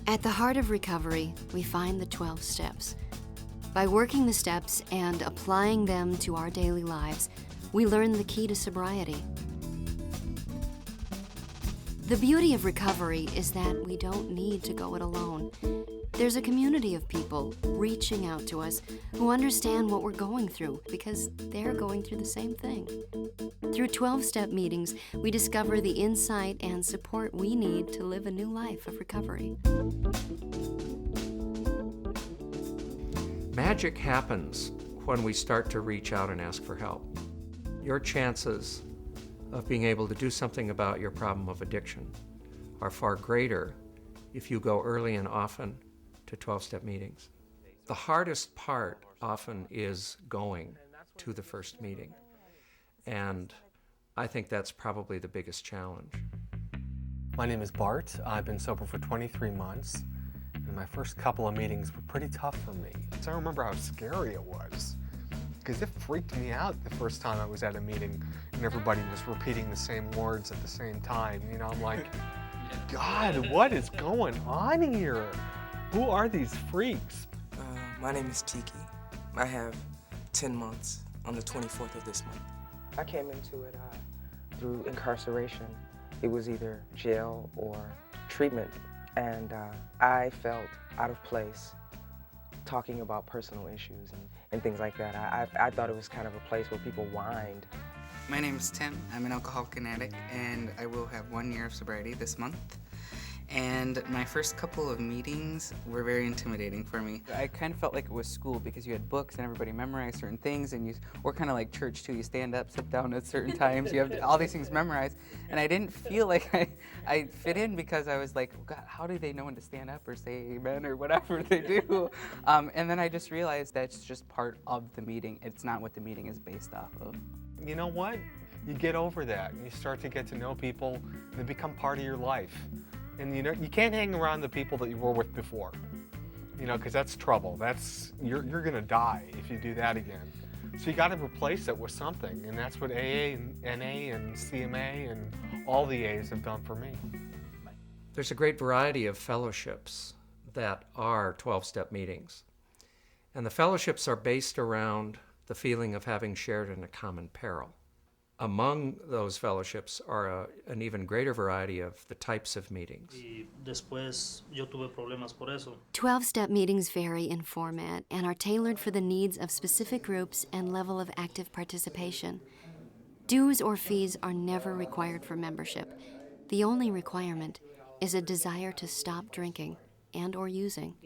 At the heart of recovery, we find the 12 steps. By working the steps and applying them to our daily lives, we learn the key to sobriety. The beauty of recovery is that we don't need to go it alone. There's a community of people reaching out to us who understand what we're going through because they're going through the same thing. Through 12-step meetings, we discover the insight and support we need to live a new life of recovery. Magic happens when we start to reach out and ask for help. Your chances of being able to do something about your problem of addiction are far greater if you go early and often to 12-step meetings. The hardest part often is going to the first meeting, and I think that's probably the biggest challenge. My name is Bart. I've been sober for 23 months, and my first couple of meetings were pretty tough for me. So I remember how scary it was, because it freaked me out the first time I was at a meeting and everybody was repeating the same words at the same time. You know, I'm like, God, what is going on here? Who are these freaks? My name is Tiki. I have 10 months on the 24th of this month. I came into it through incarceration. It was either jail or treatment, and I felt out of place talking about personal issues and things like that. I thought it was kind of a place where people whined. My name is Tim. I'm an alcoholic and addict, and I will have 1 year of sobriety this month. And my first couple of meetings were very intimidating for me. I kind of felt like it was school because you had books and everybody memorized certain things, and or kind of like church too. You stand up, sit down at certain times. You have all these things memorized, and I didn't feel like I fit in because I was like, God, how do they know when to stand up or say amen or whatever they do? And then I just realized that's just part of the meeting. It's not what the meeting is based off of. You know what? You get over that and you start to get to know people and they become part of your life. And you know, you can't hang around the people that you were with before, you know, because that's trouble. You're gonna die if you do that again. So you got to replace it with something, and that's what AA and NA and CMA and all the A's have done for me. There's a great variety of fellowships that are 12-step meetings, and the fellowships are based around the feeling of having shared in a common peril. Among those fellowships are an even greater variety of the types of meetings. 12-step meetings vary in format and are tailored for the needs of specific groups and level of active participation. Dues or fees are never required for membership. The only requirement is a desire to stop drinking and or using.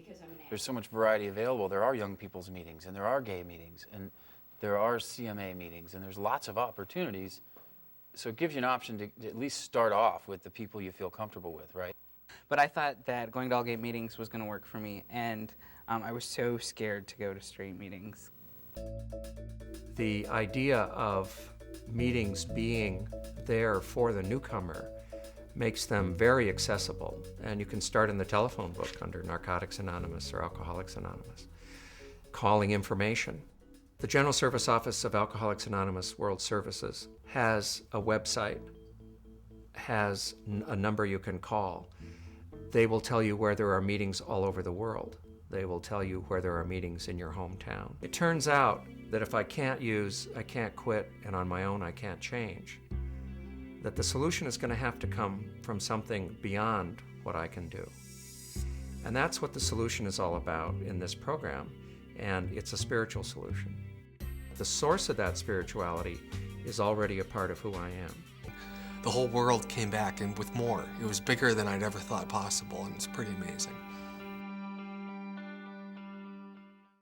There's so much variety available. There are young people's meetings, and there are gay meetings, and there are CMA meetings, and there's lots of opportunities. So it gives you an option to at least start off with the people you feel comfortable with, right? But I thought that going to all gay meetings was going to work for me, and I was so scared to go to straight meetings. The idea of meetings being there for the newcomer makes them very accessible, and you can start in the telephone book under Narcotics Anonymous or Alcoholics Anonymous, calling information. The General Service Office of Alcoholics Anonymous World Services has a website, has a number you can call. They will tell you where there are meetings all over the world. They will tell you where there are meetings in your hometown. It turns out that if I can't use, I can't quit, and on my own I can't change, that the solution is going to have to come from something beyond what I can do. And that's what the solution is all about in this program, and it's a spiritual solution. The source of that spirituality is already a part of who I am. The whole world came back, and with more. It was bigger than I'd ever thought possible, and it's pretty amazing.